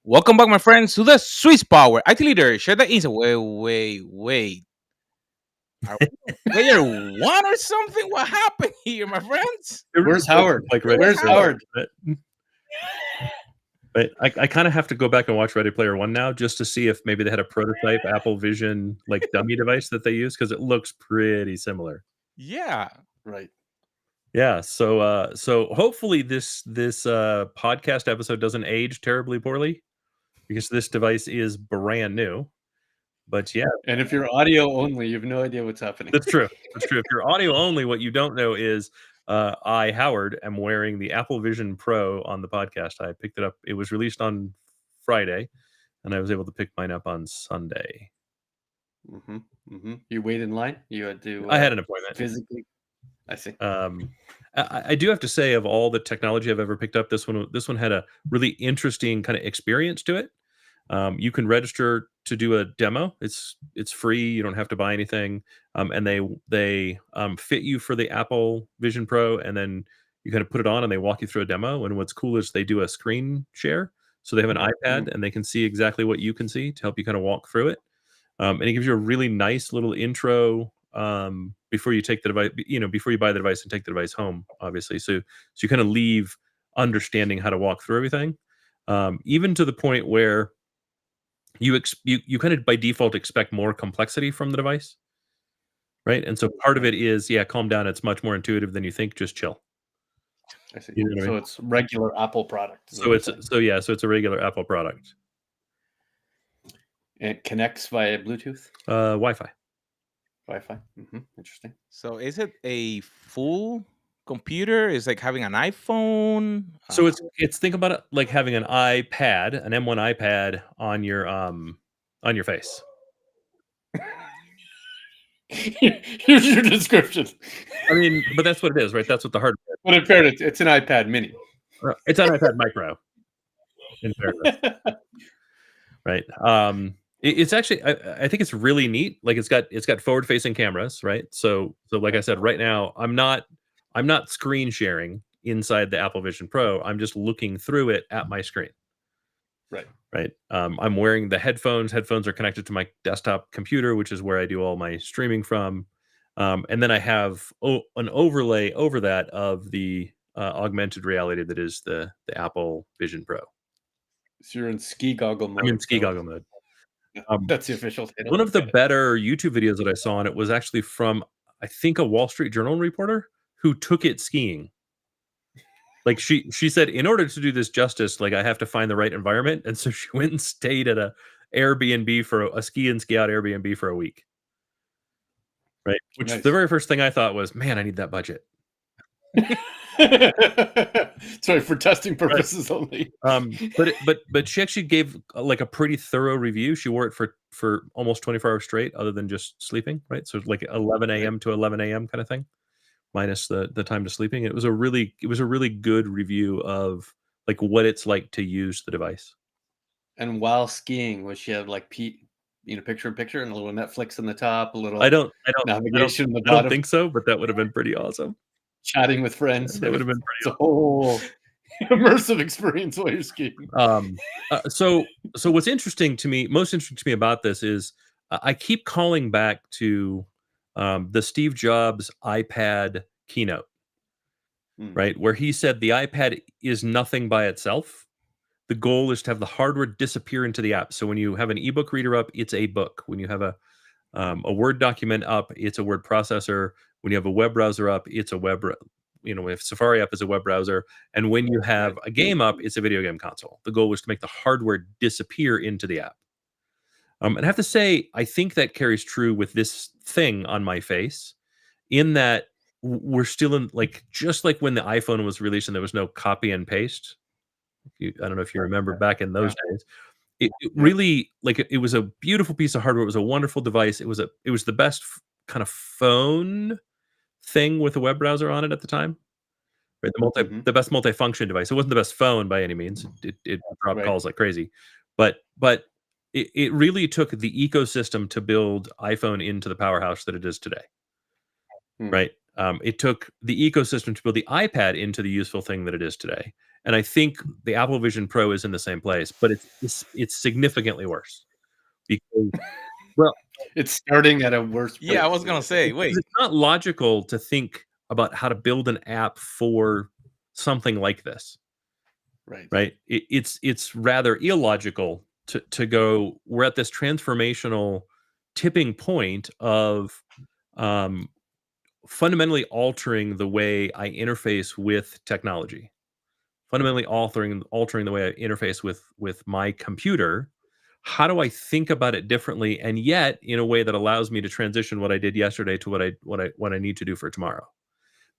Welcome back, my friends, to the Swiss Power IT Leader. Share the insight. Wait. Are we layer one or something? What happened here, my friends? Where's Howard? Where's Howard? But I kind of have to go back and watch Ready Player One now just to see if maybe they had a prototype Apple Vision like dummy device that they use because it looks pretty similar. Yeah. Right. Yeah. So hopefully this podcast episode doesn't age terribly poorly because this device is brand new. But yeah. And if you're audio only, you have no idea what's happening. That's true. That's true. If you're audio only, what you don't know is I, Howard, am wearing the Apple Vision Pro on the podcast. I picked it up. It was released on Friday, and I was able to pick mine up on Sunday. You wait in line? You had to... I had an appointment. Physically? I see. I do have to say, of all the technology I've ever picked up, this one had a really interesting kind of experience to it. You can register to do a demo. It's free. You don't have to buy anything. And they fit you for the Apple Vision Pro, and then you kind of put it on and they walk you through a demo. And what's cool is they do a screen share. So they have an iPad and they can see exactly what you can see to help you kind of walk through it. And it gives you a really nice little intro before you take the device, before you buy the device and take the device home, obviously. So you kind of leave understanding how to walk through everything, even to the point where you kind of by default expect more complexity from the device, right? And so part of it is, calm down. It's much more intuitive than you think. Just chill. I see. You know what I mean? It's regular Apple product. So it's a regular Apple product. It connects via Bluetooth? Wi-Fi. Interesting. So is it a full computer? Is like having an iPhone? So it's think about it like having an iPad, an M1 iPad on your face. Here's your description. I mean, but that's what it is, right? That's what the hardware is. But in fairness, it's an iPad mini. It's an iPad Micro. In fairness. Right. It's actually, I think it's really neat. Like it's got forward-facing cameras, right? So like I said, right now I'm not screen sharing inside the Apple Vision Pro. I'm just looking through it at my screen. Right. I'm wearing the headphones. Headphones are connected to my desktop computer, which is where I do all my streaming from. And then I have an overlay over that of the augmented reality that is the Apple Vision Pro. So you're in ski goggle mode. I'm in ski goggle mode. That's the official title. One of the better YouTube videos that I saw on it was actually from, I think, a Wall Street Journal reporter who took it skiing. Like she said, in order to do this justice, like I have to find the right environment, and so she went and stayed at a Airbnb for a ski in ski out Airbnb for a week. Right, which the very first thing I thought was, man, I need that budget. Sorry, for testing purposes only. But she actually gave like a pretty thorough review. She wore it for almost 24 hours straight, other than just sleeping. Right, so like 11 a.m. to 11 a.m. kind of thing, minus the time to sleeping. It was a really good review of like what it's like to use the device. And while skiing, was she have like picture in picture and a little Netflix on the top, a little I don't navigation on the bottom? I don't think so, but that would have been pretty awesome. Chatting with friends. That would have been pretty awesome. Whole immersive experience while you're skiing. So what's most interesting to me about this is I keep calling back to the Steve Jobs iPad keynote, right? Where he said the iPad is nothing by itself. The goal is to have the hardware disappear into the app. So when you have an ebook reader up, it's a book. When you have a Word document up, it's a word processor. When you have a web browser up, it's a if Safari up is a web browser. And when you have a game up, it's a video game console. The goal was to make the hardware disappear into the app. And I have to say, I think that carries true with this thing on my face, in that we're still in just like when the iPhone was released and there was no copy and paste. I don't know if you remember back in those days. It really, it was a beautiful piece of hardware. It was a wonderful device. It was the best kind of phone thing with a web browser on it at the time. Right? The best multifunction device. It wasn't the best phone by any means. It dropped calls like crazy, but it really took the ecosystem to build iPhone into the powerhouse that it is today. Right? It took the ecosystem to build the iPad into the useful thing that it is today. And I think the Apple Vision Pro is in the same place, but it's significantly worse because, well, It's starting at a worse place. Yeah, I was gonna say, because wait. it's not logical to think about how to build an app for something like this, Right. right? It's rather illogical to go. We're at this transformational tipping point of um, fundamentally altering the way I interface with technology, fundamentally altering the way I interface with my computer. How do I think about it differently, and yet in a way that allows me to transition what I did yesterday to what I need to do for tomorrow?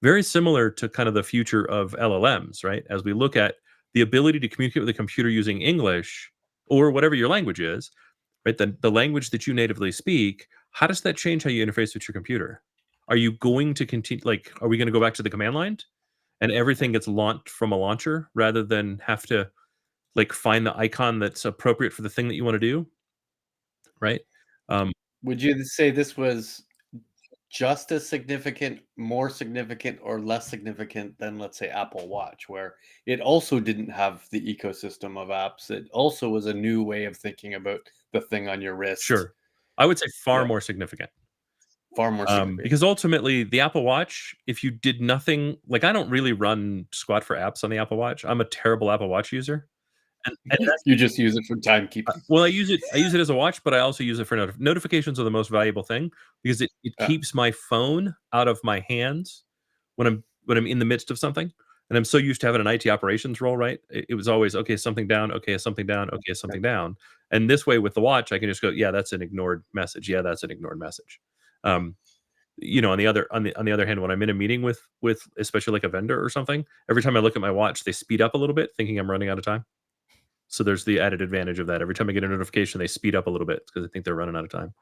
Very similar to kind of the future of LLMs, right? As we look at the ability to communicate with a computer using English or whatever your language is, right? The language that you natively speak, how does that change how you interface with your computer? Are you going to continue, like, are we going to go back to the command line and everything gets launched from a launcher rather than have to like find the icon that's appropriate for the thing that you want to do, right? Um, Would you say this was just as significant, more significant, or less significant than, let's say, Apple Watch, where it also didn't have the ecosystem of apps? It also was a new way of thinking about the thing on your wrist. sure. I would say far Yeah. more significant. Far more significant. Because ultimately, the Apple Watch, if you did nothing, like I don't really run squat for apps on the Apple Watch. I'm a terrible Apple Watch user. And that's, You just use it for timekeeping. well, I use it as a watch, but I also use it for notifications are the most valuable thing because it keeps my phone out of my hands when I'm in the midst of something. And I'm so used to having an IT operations role, right? It was always okay, something down, okay, something down, okay, something down. And this way with the watch, I can just go, yeah, that's an ignored message. Yeah, that's an ignored message. On the other hand, when I'm in a meeting with especially like a vendor or something, every time I look at my watch, they speed up a little bit, thinking I'm running out of time. So there's the added advantage of that. Every time I get a notification, they speed up a little bit because I think they're running out of time.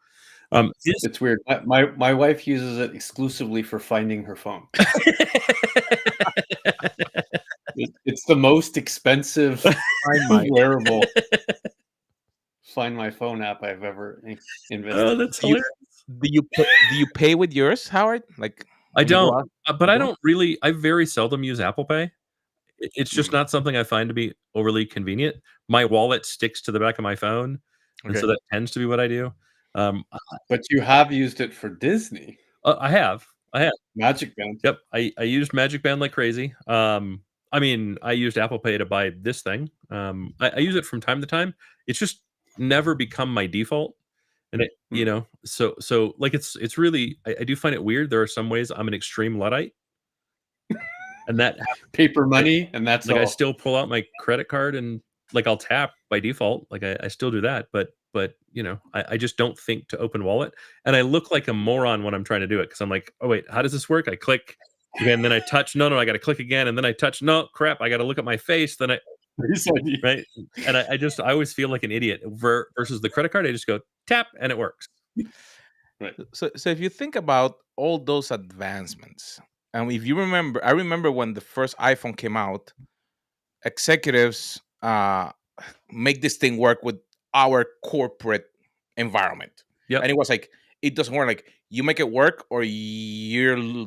It's weird. My wife uses it exclusively for finding her phone. It's the most expensive wearable Find My Phone app I've ever invested. Oh, that's hilarious. Do you pay with yours, Howard? Like I when you go don't, out? but You I don't? don't really. I very seldom use Apple Pay. It's just not something I find to be overly convenient. My wallet sticks to the back of my phone, and so Okay. that tends to be what I do. But you have used it for Disney. I have. Magic Band. Yep, I used Magic Band like crazy. I mean, I used Apple Pay to buy this thing. I use it from time to time. It's just never become my default, and so like it's really I do find it weird. There are some ways I'm an extreme Luddite, and that Paper money, and that's like all. I still pull out my credit card and like I'll tap by default. Like I still do that, but I just don't think to open wallet, and I look like a moron when I'm trying to do it because I'm like, oh wait, how does this work? I click again, then I touch. No, I got to click again, and then I touch. No, crap, I got to look at my face. Then right, and I always feel like an idiot versus the credit card. I just go tap and it works. Right. So if you think about all those advancements, and if you remember, I remember when the first iPhone came out, executives make this thing work with our corporate environment. Yep. And it was like, it doesn't work. Like you make it work or you're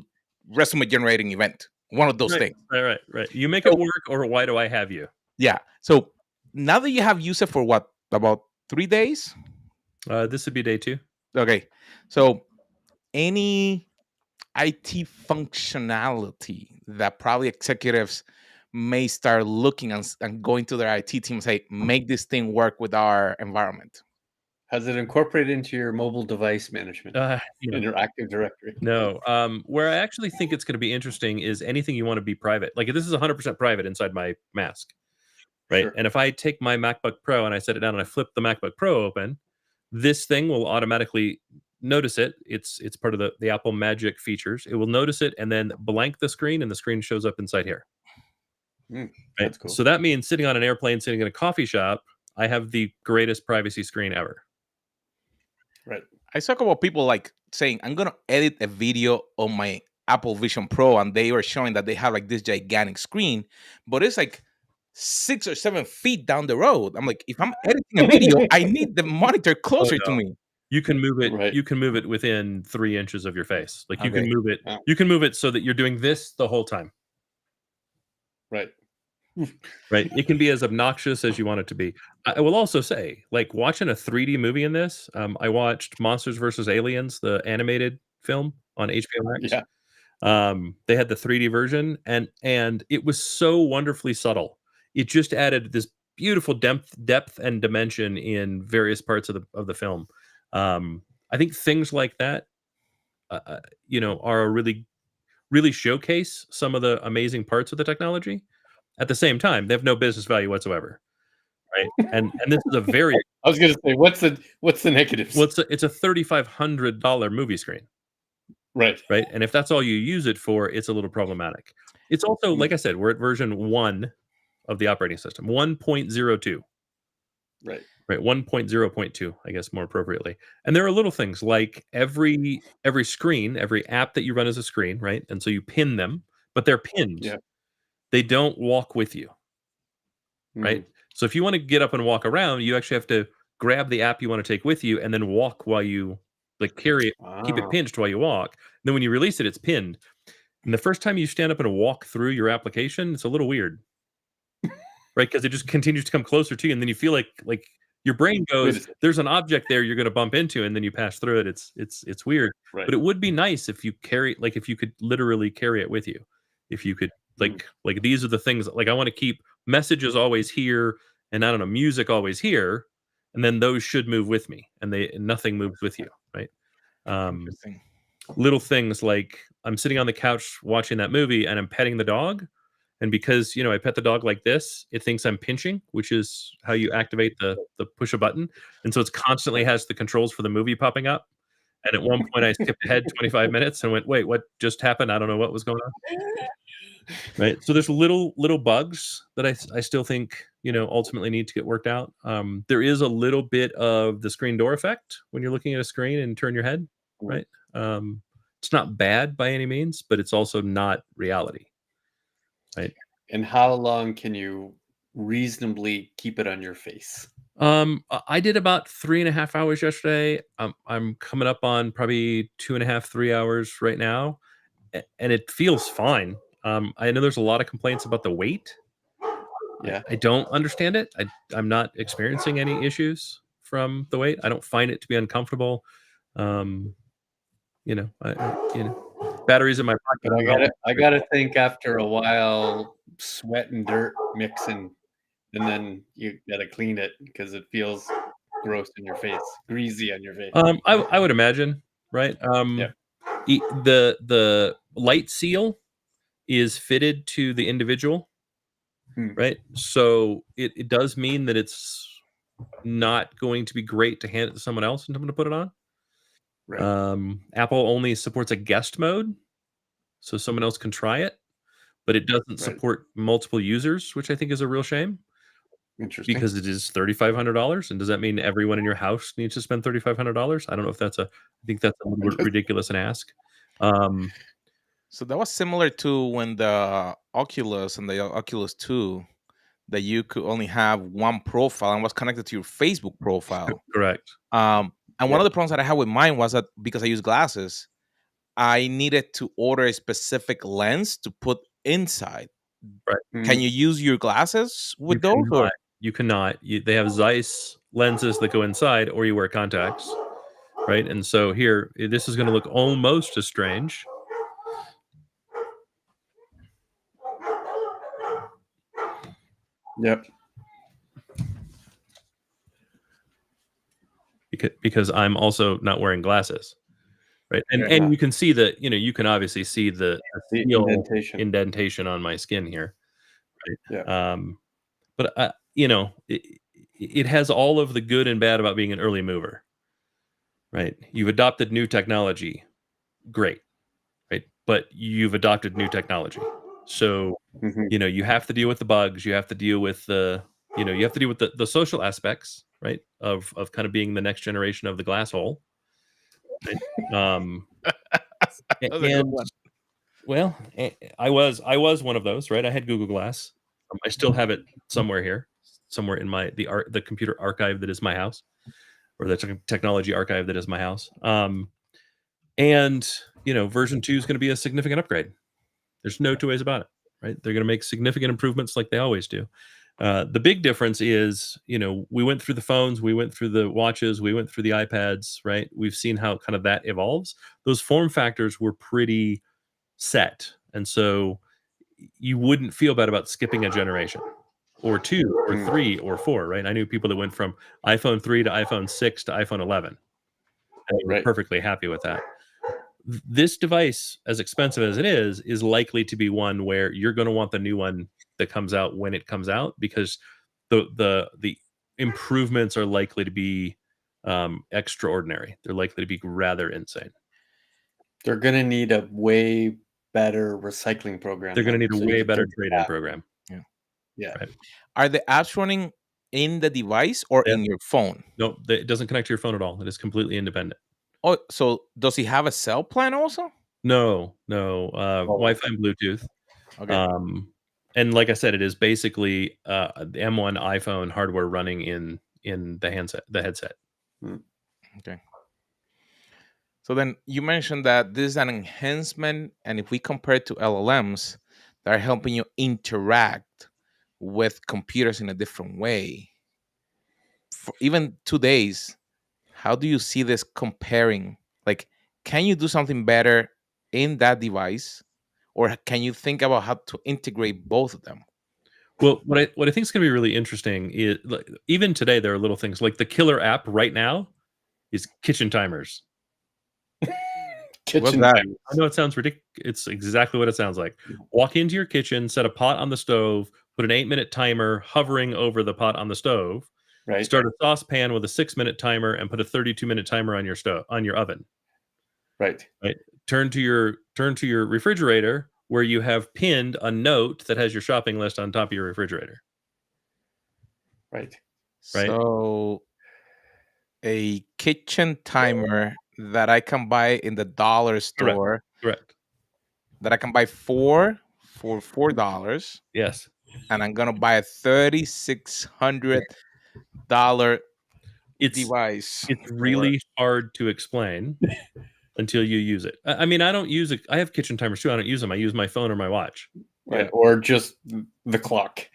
resume generating event. One of those things. Right. You make it work or why do I have you? Yeah. So now that you have used it for what, about 3 days? This would be day 2. Okay. So any IT functionality that probably executives may start looking and going to their IT team and say, make this thing work with our environment. Has it incorporated into your mobile device management in your Active Directory? No. Where I actually think it's going to be interesting is anything you want to be private. Like this is 100% private inside my mask, right? Sure. And if I take my MacBook Pro and I set it down and I flip the MacBook Pro open, this thing will automatically notice it. It's part of the Apple Magic features. It will notice it and then blank the screen, and the screen shows up inside here. Right? That's cool. So that means sitting on an airplane, sitting in a coffee shop, I have the greatest privacy screen ever. Right. I talk about people like saying, I'm going to edit a video on my Apple Vision Pro, and they were showing that they have like this gigantic screen, but it's like 6 or 7 feet down the road. I'm like, if I'm editing a video, I need the monitor closer to me. You can move it. Right. You can move it within 3 inches of your face. Like you Okay. can move it. Wow. You can move it so that you're doing this the whole time. Right. right? It can be as obnoxious as you want it to be. I will also say, like watching a 3D movie in this, I watched Monsters vs. Aliens, the animated film on HBO Max. Yeah. They had the 3D version, and it was so wonderfully subtle. It just added this beautiful depth and dimension in various parts of the film. I think things like that, are a really showcase some of the amazing parts of the technology. At the same time, they have no business value whatsoever, right? And this is a very I was going to say, what's the negatives? well, it's a $3,500 movie screen, Right. right? And if that's all you use it for, it's a little problematic. It's also, like I said, we're at version 1 of the operating system, 1.02. Right. Right, 1.0.2, I guess more appropriately. And there are little things like every screen, every app that you run as a screen, right? And so you pin them, but they're pinned. Yeah. They don't walk with you, right? So if you want to get up and walk around, you actually have to grab the app you want to take with you and then walk while you carry it, keep it pinched while you walk. And then when you release it, it's pinned. And the first time you stand up and walk through your application, it's a little weird, right? Because it just continues to come closer to you, and then you feel like your brain goes, "There's an object there you're going to bump into," and then you pass through it. It's weird, Right. but it would be nice if you if you could literally carry it with you. If you could like these are the things, like I want to keep messages always here, and I don't know, music always here, and then those should move with me, and nothing moves with you, right? Interesting. Little things like I'm sitting on the couch watching that movie and I'm petting the dog. And because, I pet the dog like this, it thinks I'm pinching, which is how you activate the push a button. And so it's constantly has the controls for the movie popping up. And at one point I skipped ahead 25 minutes and went, wait, what just happened? I don't know what was going on. Right. So there's little bugs that I still think, ultimately need to get worked out. There is a little bit of the screen door effect when you're looking at a screen and turn your head. Right. It's not bad by any means, but it's also not reality. Right. And how long can you reasonably keep it on your face? I did about 3.5 hours yesterday. I'm coming up on probably 2.5, 3 hours right now, and it feels fine. I know there's a lot of complaints about the weight. Yeah. I don't understand it. I'm not experiencing any issues from the weight. I don't find it to be uncomfortable. Batteries in my pocket. I gotta think after a while, sweat and dirt mixing, and then you gotta clean it because it feels gross in your face, greasy on your face. I would imagine, right? Yeah. The light seal is fitted to the individual, right? So it does mean that it's not going to be great to hand it to someone else and tell them to put it on. Right. Apple only supports a guest mode, so someone else can try it, but it doesn't support multiple users, which I think is a real shame. Interesting. Because it is $3,500, and does that mean everyone in your house needs to spend $3,500? I don't know if I think that's a little bit ridiculous an ask. So that was similar to when the Oculus and the Oculus 2, that you could only have one profile and was connected to your Facebook profile. Correct. And one of the problems that I had with mine was that because I use glasses, I needed to order a specific lens to put inside. Right. Can you use your glasses with those? Or? You cannot. They have Zeiss lenses that go inside, or you wear contacts, right? And so here, this is going to look almost as strange. Yep. Because I'm also not wearing glasses, right? And you can see that, you can obviously see the indentation on my skin here, right? Yeah. But it has all of the good and bad about being an early mover, right? You've adopted new technology, great, right? But you've adopted new technology, so you have to deal with the bugs. You have to deal with the social aspects, right? Of kind of being the next generation of the glass hole. Right? Well, I was one of those, right? I had Google Glass. I still have it somewhere here, somewhere in the computer archive that is my house, or the technology archive that is my house. And version 2 is going to be a significant upgrade. There's no two ways about it. right? They're going to make significant improvements like they always do. The big difference is, we went through the phones, we went through the watches, we went through the iPads, right? We've seen how kind of that evolves. Those form factors were pretty set. And so you wouldn't feel bad about skipping a generation or 2 or 3 or 4, right? I knew people that went from iPhone 3 to iPhone 6 to iPhone 11, and they were Right. perfectly happy with that. This device, as expensive as it is likely to be one where you're going to want the new one that comes out when it comes out, because the improvements are likely to be extraordinary. They're likely to be rather insane. They're going to need a way better recycling program. They're going to then, need a so you way can better take the trade-in app. program. Yeah. Right. Are the apps running in the device or Yeah. in your phone? No, it doesn't connect to your phone at all. It is completely independent. Oh, so does he have a cell plan also? No, Wi-Fi and Bluetooth. Okay. And like I said, it is basically the M1 iPhone hardware running in the headset. Okay. So then you mentioned that this is an enhancement, and if we compare it to LLMs, they're helping you interact with computers in a different way. For even 2 days, how do you see this comparing? Like, can you do something better in that device, or can you think about how to integrate both of them? Well, what I think is going to be really interesting is, like, even today there are little things like the killer app right now is kitchen timers. Kitchen that? timers. I know it sounds ridiculous. It's exactly what it sounds like. Walk into your kitchen, set a pot on the stove, put an 8-minute timer hovering over the pot on the stove, Right. start a saucepan with a 6-minute timer, and put a 32-minute timer on your oven. Right. Turn to your refrigerator where you have pinned a note that has your shopping list on top of your refrigerator. Right. So a kitchen timer that I can buy in the dollar store, Correct. that I can buy for $4, Yes. and I'm gonna buy a $3,600 device. It's really hard to explain until you use it. I mean, I don't use it. I have kitchen timers too. I don't use them. I use my phone or my watch. Right. Or just the clock.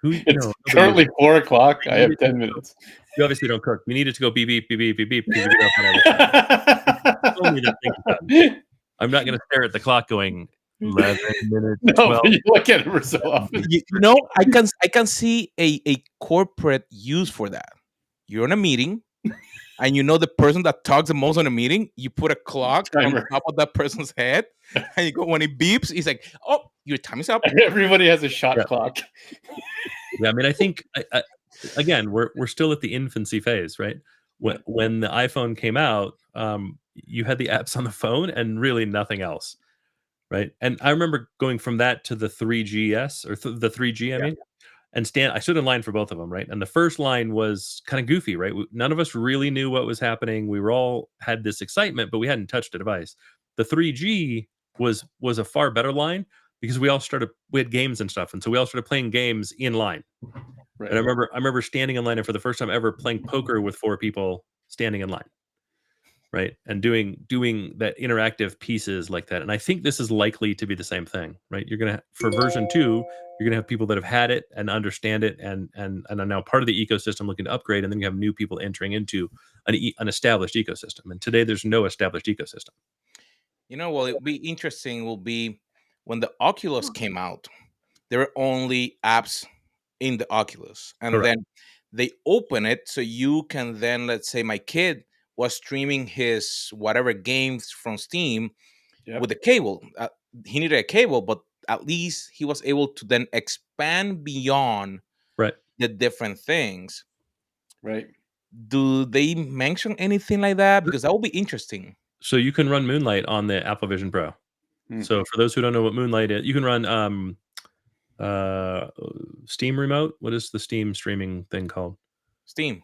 It's currently 4 o'clock. I have 10 minutes. You obviously don't cook. You need it to go beep, beep, beep, beep, beep, beep. Because you get up on everything. Only to think about it. I'm not going to stare at the clock going 11 minutes. No, but you look at it so often. I can see a corporate use for that. You're in a meeting, and the person that talks the most in a meeting, you put a clock on top of that person's head, and you go, when it beeps, he's like, "Oh, your time is up." Everybody has a shot clock. Yeah, I mean, I think again, we're still at the infancy phase, right? When the iPhone came out, you had the apps on the phone and really nothing else, right? And I remember going from that to the 3GS or the 3G, I mean, and I stood in line for both of them, right? And the first line was kind of goofy, right? None of us really knew what was happening. We were all had this excitement, but we hadn't touched a device. The 3G was a far better line because we had games and stuff, and so we all started playing games in line. Right. And I remember standing in line and for the first time ever playing poker with 4 people standing in line, right? And doing that interactive pieces like that. And I think this is likely to be the same thing, right? You're gonna for version 2, you're gonna have people that have had it and understand it and are now part of the ecosystem looking to upgrade, and then you have new people entering into an established ecosystem. And today there's no established ecosystem. What it'll be interesting will be when the Oculus came out, there were only apps in the Oculus, and Correct. then they open it so you can then, let's say my kid was streaming his whatever games from Steam with a cable. He needed a cable, but at least he was able to then expand beyond the different things. Right. Do they mention anything like that? Because that will be interesting. So you can run Moonlight on the Apple Vision Pro. Mm-hmm. So for those who don't know what Moonlight is, you can run Steam Remote. What is the Steam streaming thing called? Steam.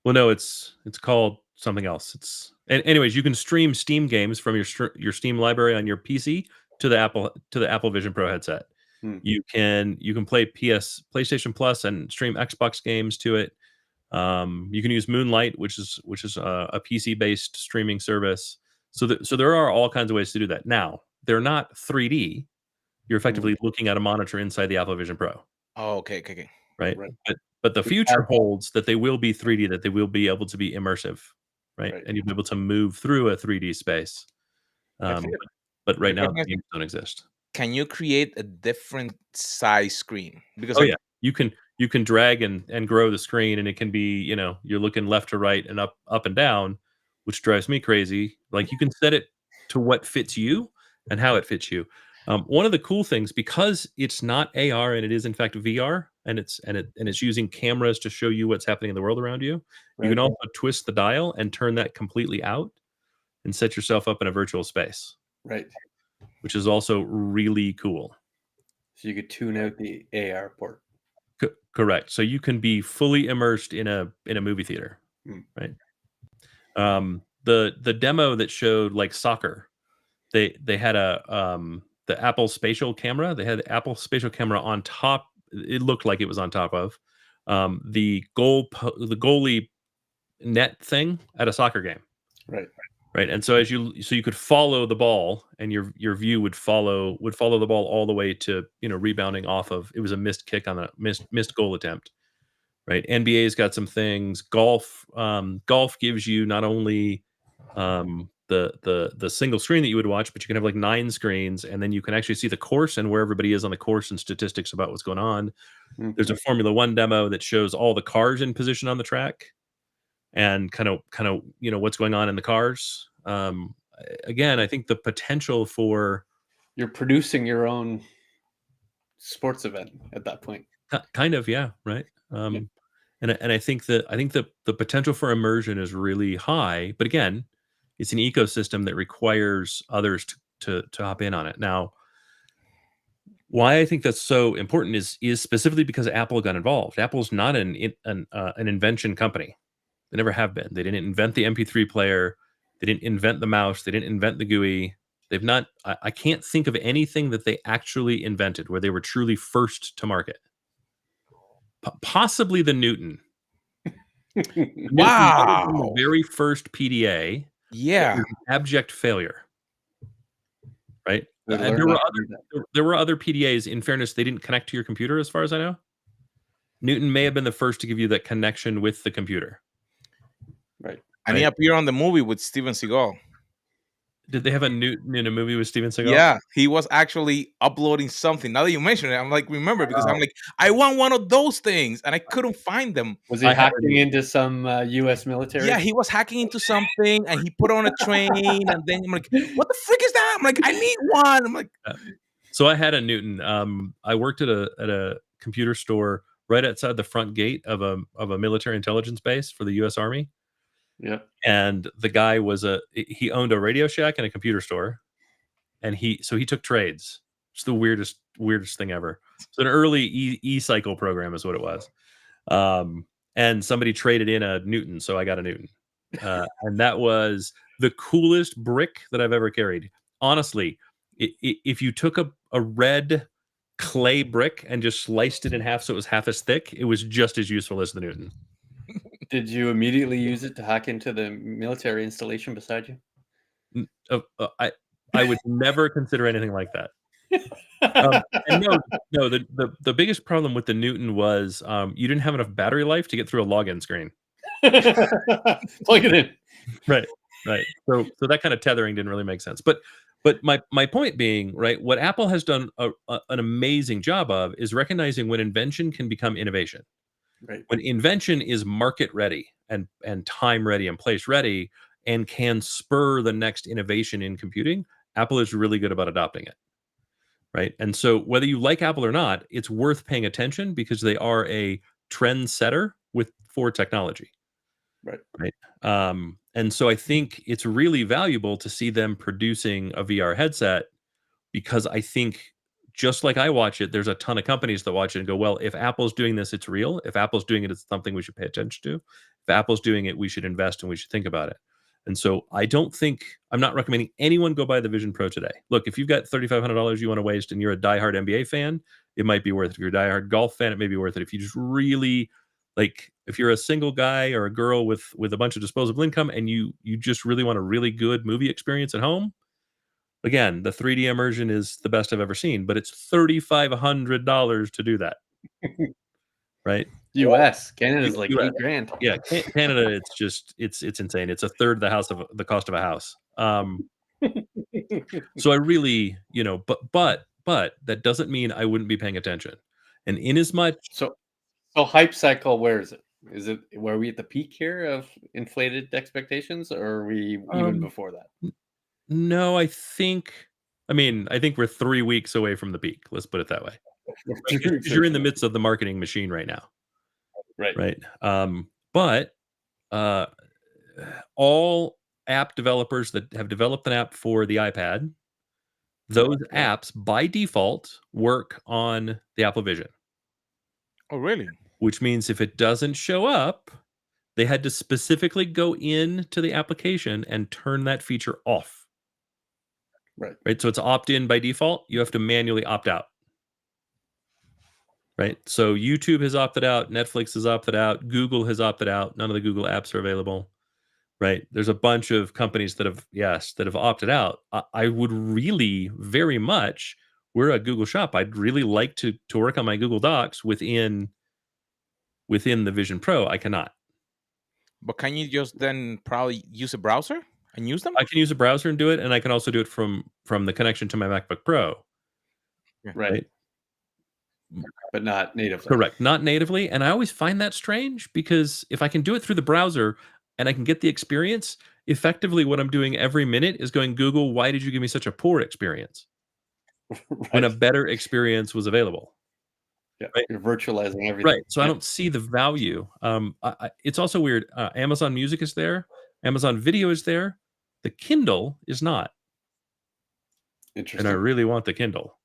Well, no, it's called something else. Anyways, you can stream Steam games from your Steam library on your PC to the Apple Vision Pro headset. You can play PlayStation Plus and stream Xbox games to it. You can use Moonlight, which is a PC based streaming service. So there are all kinds of ways to do that. Now they're not 3D, You're effectively looking at a monitor inside the Apple Vision Pro, Oh, okay. right? Right. But the We future have- holds that they will be 3D, that they will be able to be immersive, right? Right. And you'll be able to move through a 3D space. That's it. But right Like, now, let me the ask you, games don't exist. can you create a different size screen? Because Oh like, yeah, you can drag and grow the screen, and it can be, you're looking left to right and up and down, which drives me crazy. Like, you can set it to what fits you and how it fits you. One of the cool things, because it's not AR and it is in fact VR, and it's using cameras to show you what's happening in the world around you. You can Right. also twist the dial and turn that completely out and set yourself up in a virtual space, Right. which is also really cool. So you could tune out the AR port. Correct. So you can be fully immersed in a movie theater, right? The demo that showed like soccer, they had the Apple spatial camera. They had the Apple spatial camera on top. It looked like it was on top of the goalie net thing at a soccer game. Right. Right. And so you could follow the ball, and your view would follow the ball all the way to, rebounding off of, it was a missed kick on a missed goal attempt. Right. NBA's got some things. Golf gives you not only the single screen that you would watch, but you can have like 9 screens, and then you can actually see the course and where everybody is on the course and statistics about what's going on. There's a Formula One demo that shows all the cars in position on the track, and kind of what's going on in the cars. Again, I think the potential for, You're producing your own sports event at that point. kind of, yeah, right. And I think that the potential for immersion is really high, but again, it's an ecosystem that requires others to hop in on it. Now, why I think that's so important is specifically because Apple got involved. Apple's not an invention company. They never have been. They didn't invent the MP3 player. They didn't invent the mouse. They didn't invent the GUI. They've not. I can't think of anything that they actually invented where they were truly first to market. Possibly the Newton. Newton might have been the wow. very first PDA. Yeah. It was an abject failure. Right. They And learned not to do that. there were other PDAs. In fairness, they didn't connect to your computer, as far as I know. Newton may have been the first to give you that connection with the computer. Right. And he appeared on the movie with Steven Seagal. Did they have a Newton in a movie with Steven Seagal? Yeah, he was actually uploading something. Now that you mention it, I'm like, remember, because I'm like, I want one of those things, and I couldn't find them. Was he I had hacking into some U.S. military? Yeah, he was hacking into something, and he put on a train, and then I'm like, what the frick is that? I'm like, I need one. I'm like, So I had a Newton. I worked at a computer store right outside the front gate of a military intelligence base for the U.S. Army. Yeah. And the guy he owned a Radio Shack and a computer store, and he took trades. It's the weirdest thing ever. So an early e-cycle program is what it was. And somebody traded in a Newton, so I got a Newton. And that was the coolest brick that I've ever carried. Honestly, if you took a red clay brick and just sliced it in half so it was half as thick, it was just as useful as the Newton. Did you immediately use it to hack into the military installation beside you? I would never consider anything like that. And no, the biggest problem with the Newton was you didn't have enough battery life to get through a login screen. Plug it in. Right. So that kind of tethering didn't really make sense. But my point being, right, what Apple has done an amazing job of is recognizing when invention can become innovation. Right. When invention is market ready and time ready and place ready and can spur the next innovation in computing, Apple is really good about adopting it. Right. And so whether you like Apple or not, it's worth paying attention because they are a trend setter for technology. Right. And so I think it's really valuable to see them producing a VR headset, because I think, just like I watch it, there's a ton of companies that watch it and go, well, if Apple's doing this, it's real. If Apple's doing it, it's something we should pay attention to. If Apple's doing it, we should invest and we should think about it. And so I'm not recommending anyone go buy the Vision Pro today. Look, if you've got $3,500 you want to waste and you're a diehard NBA fan, it might be worth it. If you're a diehard golf fan, it may be worth it. If you just really, like, if you're a single guy or a girl with a bunch of disposable income and you just really want a really good movie experience at home, Again, the 3D immersion is the best I've ever seen, but it's $3,500 to do that. Right? US. Canada's like US. $8,000. Yeah, Canada, it's insane. It's a third the cost of a house. So I really, but that doesn't mean I wouldn't be paying attention. And in as much So hype cycle, where is it? Is it where we at the peak here of inflated expectations, or are we even before that? No, I think we're 3 weeks away from the peak. Let's put it that way. Because you're in the midst of the marketing machine right now. Right. But all app developers that have developed an app for the iPad, those apps by default work on the Apple Vision. Oh, really? Which means if it doesn't show up, they had to specifically go into the application and turn that feature off. Right. So it's opt-in by default. You have to manually opt out. Right. So YouTube has opted out. Netflix has opted out. Google has opted out. None of the Google apps are available. Right. There's a bunch of companies that have opted out. I would really very much, we're a Google shop. I'd really like to work on my Google Docs within the Vision Pro. I cannot. But can you just then probably use a browser and use them? I can use a browser and do it, and I can also do it from the connection to my MacBook Pro. Right. But not natively. Correct. Not natively. And I always find that strange because if I can do it through the browser and I can get the experience, effectively what I'm doing every minute is going, Google, why did you give me such a poor experience? When a better experience was available. Yeah, right? You're virtualizing everything. Right. So I don't see the value. It's also weird. Amazon Music is there. Amazon Video is there. The Kindle is not. Interesting. And I really want the Kindle.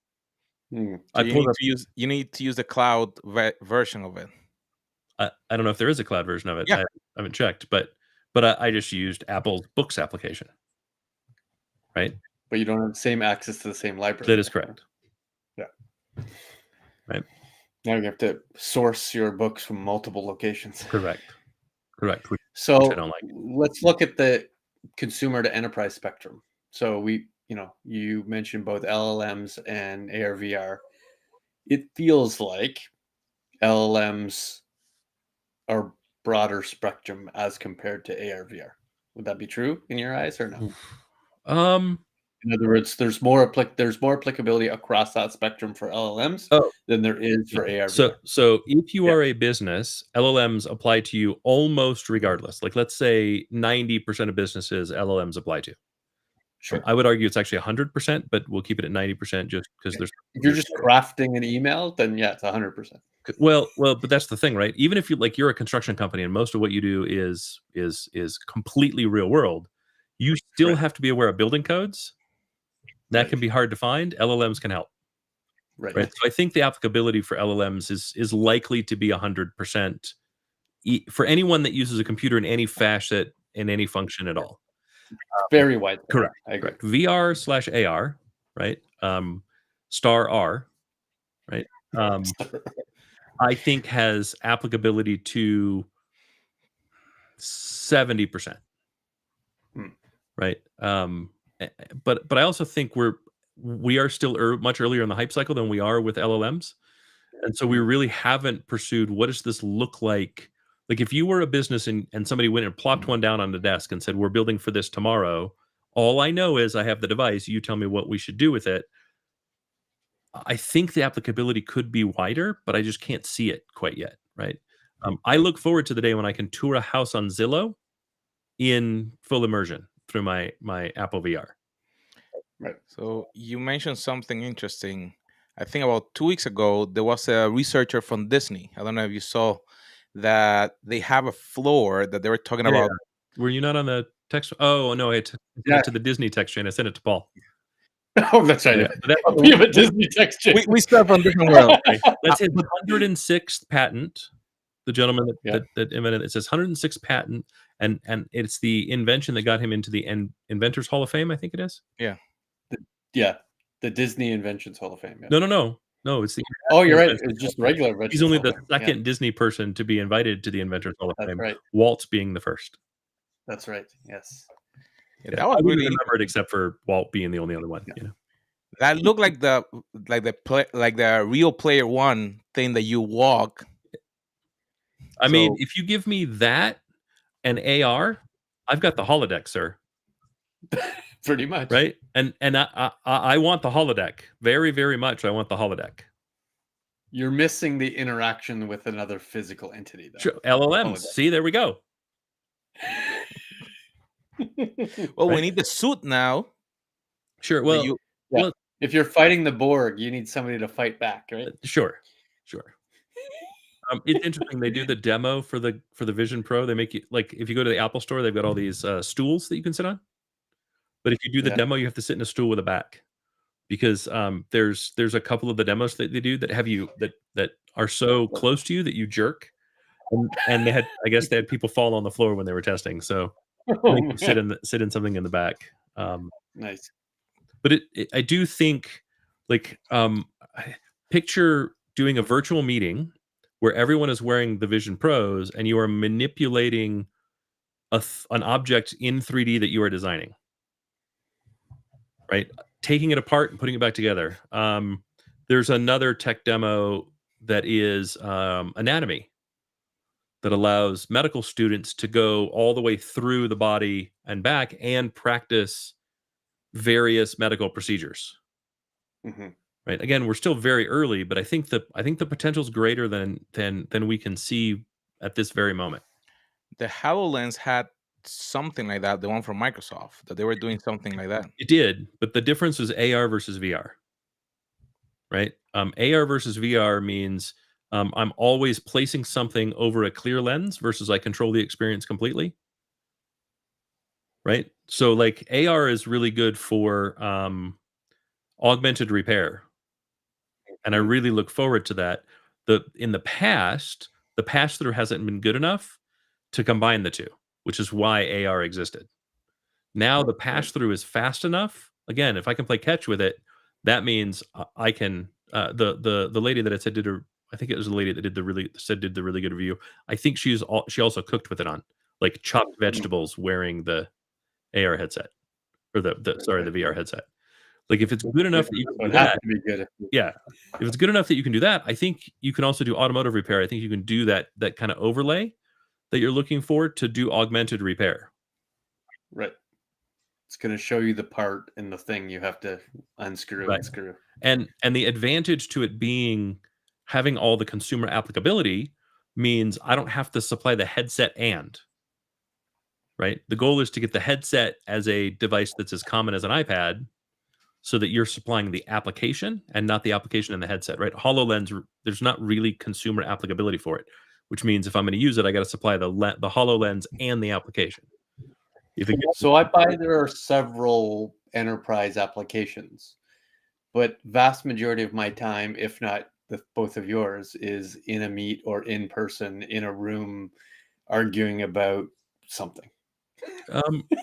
So you need to use the cloud version of it. I don't know if there is a cloud version of it. Yeah. I haven't checked, but I just used Apple's Books application. Right. But you don't have the same access to the same library. That is correct. Yeah. Right. Now you have to source your books from multiple locations. Correct. So which I don't like. Let's look at the consumer to enterprise spectrum. So you mentioned both LLMs and AR VR. It feels like LLMs are broader spectrum as compared to AR VR. Would that be true in your eyes or no? In other words, there's more applicability across that spectrum for LLMs than there is for AR. So if you are a business, LLMs apply to you almost regardless. Like let's say 90% of businesses LLMs apply to. Sure. I would argue it's actually 100%, but we'll keep it at 90% just because there's. If you're just crafting an email, then yeah, it's 100%. Well, but that's the thing, right? Even if you're a construction company and most of what you do is completely real world, you still have to be aware of building codes. That can be hard to find. LLMs can help. Right. So I think the applicability for LLMs is likely to be 100% for anyone that uses a computer in any facet in any function at all. Very wide. Correct. I agree. VR/AR, right? Star R, right? I think has applicability to 70%. Right. But I also think we are still much earlier in the hype cycle than we are with LLMs. And so we really haven't pursued what does this look like? Like if you were a business and somebody went and plopped one down on the desk and said, we're building for this tomorrow. All I know is I have the device. You tell me what we should do with it. I think the applicability could be wider, but I just can't see it quite yet. Right. I look forward to the day when I can tour a house on Zillow in full immersion through my Apple VR. Right. So you mentioned something interesting. I think about 2 weeks ago, there was a researcher from Disney. I don't know if you saw that they have a floor that they were talking about. Were you not on the text? Oh, no, I sent it to the Disney text chain. I sent it to Paul. Oh, that's right. Yeah. We have a Disney text chain. We start from different world. That's his 106th patent. The gentleman that invented it says 106th patent, and it's the invention that got him into the Inventors Hall of Fame, I think it is. Yeah. The Disney Inventions Hall of Fame. Yeah. No, it's the. Oh, you're right. It's just regular. He's only the second Disney person to be invited to the Inventors Hall of Fame. Right. Walt's being the first. That's right. Yes. Yeah, Yeah, that I was wouldn't really remember it except for Walt being the only other one. Yeah. You know, that looked like the Real Player One thing that you walk. I mean, So if you give me that and AR, I've got the holodeck, sir. Pretty much. Right? And I want the holodeck very, very much. I want the holodeck. You're missing the interaction with another physical entity, though. Sure, LLMs. Holodeck. See, there we go. well, we Right? need the suit now. Sure. that Well, you Yeah. well, If you're fighting the Borg, you need somebody to fight back, right? sure. It's interesting. They do the demo for the Vision Pro. They make you like if you go to the Apple Store, they've got all these stools that you can sit on. But if you do the Yeah. demo, you have to sit in a stool with a back because there's a couple of the demos that they do that have you that are so close to you that you jerk, and they had I guess they had people fall on the floor when they were testing. So Oh, make them man. sit in something in the back. Nice. But I do think like picture doing a virtual meeting where everyone is wearing the Vision Pros and you are manipulating an object in 3D that you are designing, right? Taking it apart and putting it back together. There's another tech demo that is anatomy that allows medical students to go all the way through the body and back and practice various medical procedures. Hmm. Right. Again, we're still very early, but I think the potential is greater than we can see at this very moment. the HoloLens had something like that. The one from Microsoft that they were doing something like that. It did, but the difference is AR versus VR. Right. AR versus VR means I'm always placing something over a clear lens versus I control the experience completely. Right. So like AR is really good for augmented repair, and I really look forward to that. In the past, the pass through hasn't been good enough to combine the two, which is why AR existed. Now the pass through is fast enough. Again, if I can play catch with it, that means I can. The lady that I said did a, I think it was the lady that did the really good review. I think she also cooked with it on, like chopped vegetables wearing the AR headset or the VR headset. Like if it's good enough that you So can it do has that, to be good. yeah. If it's good enough that you can do that, I think you can also do automotive repair. I think you can do that kind of overlay that you're looking for to do augmented repair. Right. It's going to show you the part and the thing you have to unscrew Right. and screw. And the advantage to it being having all the consumer applicability means I don't have to supply the headset right. The goal is to get the headset as a device that's as common as an iPad, so that you're supplying the application and not the application in the headset, right? HoloLens, there's not really consumer applicability for it, which means if I'm going to use it, I got to supply the HoloLens and the application. So I buy there are several enterprise applications, but vast majority of my time, if not both of yours, is in a meet or in person in a room arguing about something.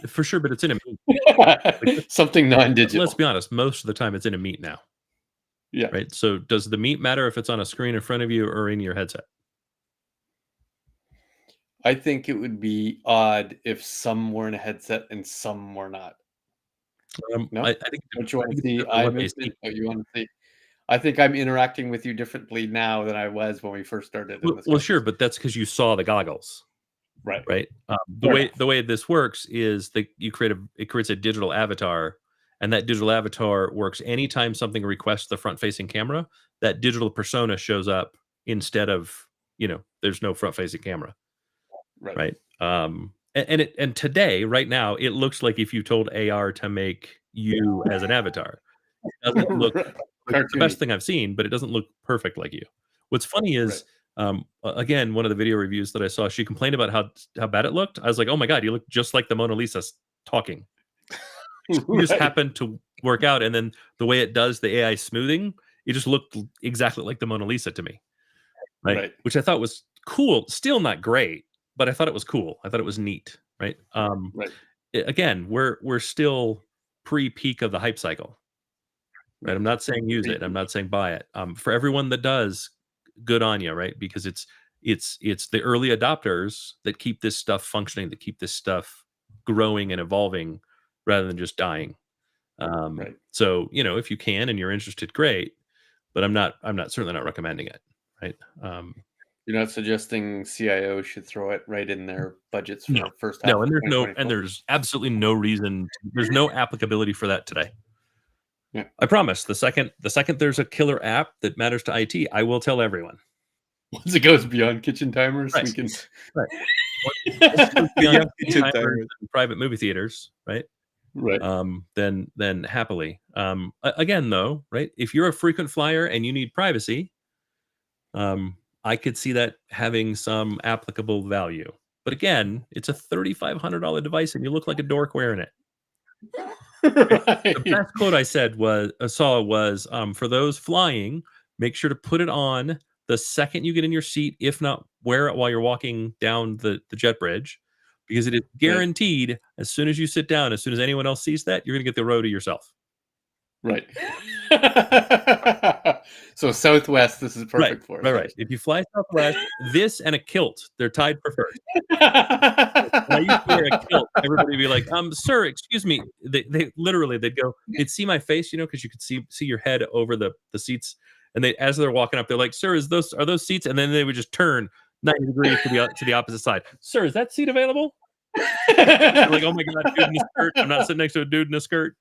For sure, but it's in a meet. Something non-digital. Let's be honest, most of the time it's in a meet now. Yeah. Right. So does the meet matter if it's on a screen in front of you or in your headset? I think it would be odd if some were in a headset and some were not. No? I think Don't you want to see what eye they see. movement? Oh, you want to see? I think I'm interacting with you differently now than I was when we first started. Well, sure, but that's because you saw the goggles. Right. Right. The way this works is that it creates a digital avatar, and that digital avatar works anytime something requests the front facing camera. That digital persona shows up instead of there's no front facing camera. Right. And today, right now, it looks like if you told AR to make you as an avatar, it doesn't look like the best thing I've seen, but it doesn't look perfect like you. What's funny is, again, one of the video reviews that I saw, she complained about how bad it looked. I was like, oh my God, you look just like the Mona Lisa talking. You just happened to work out. And then the way it does the AI smoothing, it just looked exactly like the Mona Lisa to me. Right. Which I thought was cool. Still not great, but I thought it was cool. I thought it was neat. Right. Again, we're still pre-peak of the hype cycle. Right. I'm not saying use it. I'm not saying buy it. For everyone that does, good on you, right? Because it's the early adopters that keep this stuff functioning, that keep this stuff growing and evolving rather than just dying. Right. So if you can and you're interested, great. But I'm certainly not recommending it. Right. You're not suggesting CIO should throw it right in their budgets for No. first half No, of and 2024? there's absolutely no reason. There's no applicability for that today. Yeah. I promise. The second there's a killer app that matters to IT, I will tell everyone. Once it goes beyond kitchen timers, Right. we can. Right. Once it goes beyond kitchen timers timers. and private movie theaters, right? Right. Then happily. Again, though, right? If you're a frequent flyer and you need privacy, I could see that having some applicable value. But again, it's a $3,500 device, and you look like a dork wearing it. The best quote I saw was, for those flying, make sure to put it on the second you get in your seat. If not, wear it while you're walking down the jet bridge, because it is guaranteed. As soon as you sit down, as soon as anyone else sees that, you're going to get the row to yourself. Right. So Southwest, this is perfect for us. Right. If you fly Southwest, this and a kilt, they're tied for first. When I used to wear a kilt, everybody would be like, sir, excuse me. They'd go, they'd see my face, because you could see your head over the seats. And as they're walking up, they're like, sir, are those seats? And then they would just turn 90 degrees to the opposite side. Sir, is that seat available? They're like, oh my God, dude in a skirt. I'm not sitting next to a dude in a skirt.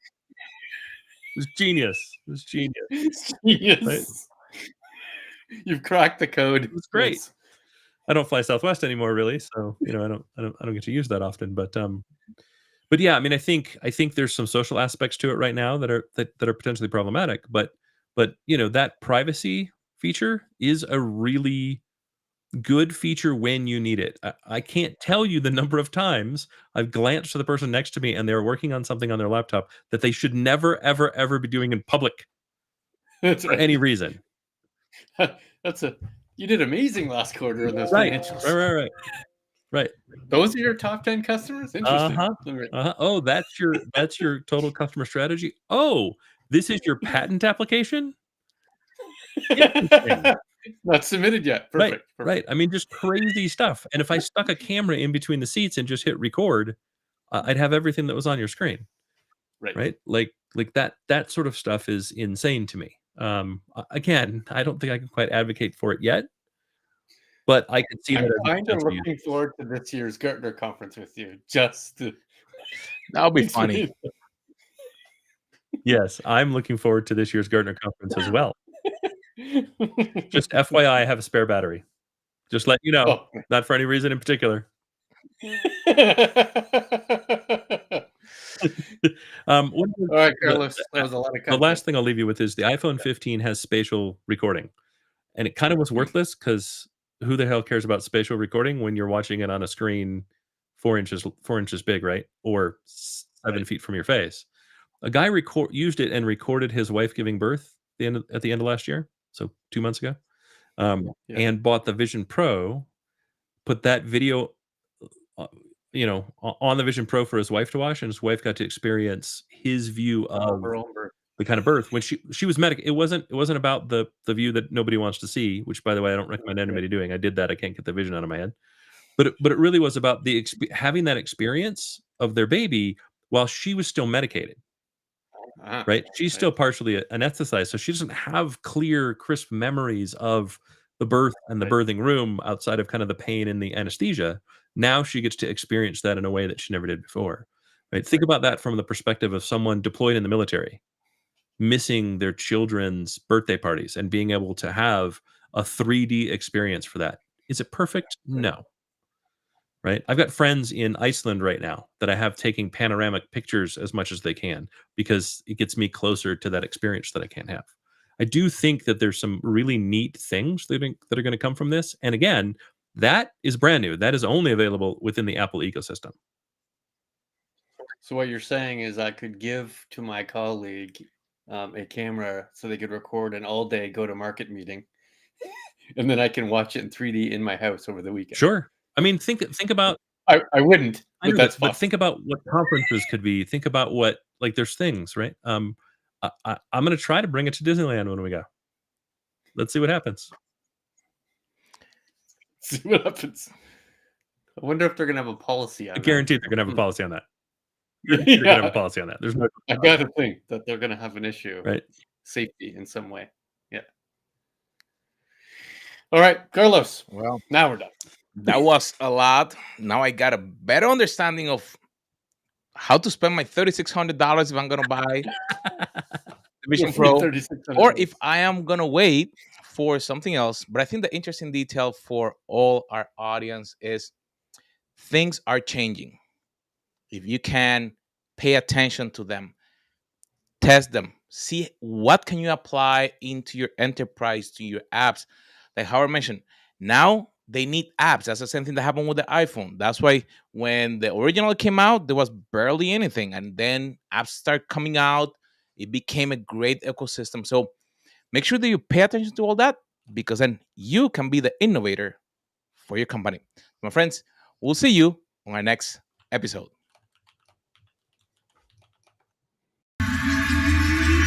It was genius. Genius. Right? You've cracked the code. It was great. Yes. I don't fly Southwest anymore, really, so I don't get to use that often. But yeah, I mean, I think there's some social aspects to it right now that are potentially problematic. But that privacy feature is a really good feature when you need it. I can't tell you the number of times I've glanced to the person next to me and they're working on something on their laptop that they should never, ever, ever be doing in public. That's for any reason. You did amazing last quarter in those Right. financials. Right. Those are your top 10 customers? Interesting. Oh, that's your total customer strategy. Oh, this is your patent application? Interesting. Not submitted yet. Perfect. Right. I mean, just crazy stuff. And if I stuck a camera in between the seats and just hit record, I'd have everything that was on your screen. Right. Like that sort of stuff is insane to me. Again, I don't think I can quite advocate for it yet, but I can see that. I'm kind of looking forward to this year's Gartner conference with you. That'll be funny. Yes, I'm looking forward to this year's Gartner conference as well. Just FYI, I have a spare battery. Just let you know. Not for any reason in particular. All right, Carlos. That was a lot of content. The last thing I'll leave you with is the iPhone 15 has spatial recording. And it kind of was worthless because who the hell cares about spatial recording when you're watching it on a screen 4 inches big, right? Or 7 feet from your face. A guy used it and recorded his wife giving birth at the end of last year. So 2 months ago, and bought the Vision Pro, put that video, on the Vision Pro for his wife to watch, and his wife got to experience his view of her own birth. The kind of birth when she was medic. It wasn't about the view that nobody wants to see, which, by the way, I don't recommend anybody doing. I did that. I can't get the vision out of my head, but it really was about having that experience of their baby while she was still medicated. Right. She's still partially anesthetized, so she doesn't have clear, crisp memories of the birth and the birthing room outside of kind of the pain and the anesthesia. Now she gets to experience that in a way that she never did before. Right. Think about that from the perspective of someone deployed in the military, missing their children's birthday parties and being able to have a 3D experience for that. Is it perfect? No. Right. I've got friends in Iceland right now that I have taking panoramic pictures as much as they can because it gets me closer to that experience that I can't have. I do think that there's some really neat things that are going to come from this. And again, that is brand new. That is only available within the Apple ecosystem. So what you're saying is I could give to my colleague a camera so they could record an all-day go-to-market meeting, and then I can watch it in 3D in my house over the weekend. Sure. I mean, think about. I wouldn't. But but think about what conferences could be. Think about what there's things, right? I'm going to try to bring it to Disneyland when we go. Let's see what happens. See what happens. I wonder if they're going to have a policy on I guarantee they're going to have a policy on that. They're gonna have a policy on that. There's no I gotta think that they're gonna have an issue, right. safety in some way. Yeah. All right, Carlos. Well, Now we're done. that was a lot. Now I got a better understanding of how to spend my $3,600 if I'm gonna buy the Vision Pro, or if I am gonna wait for something else. But I think the interesting detail for all our audience is things are changing. If you can pay attention to them, test them, see what can you apply into your enterprise, to your apps. Like Howard mentioned, now they need apps. That's the same thing that happened with the iPhone. That's why when the original came out, there was barely anything, and then apps start coming out. It became a great ecosystem. So make sure that you pay attention to all that, because then you can be the innovator for your company. My friends, we'll see you on our next episode.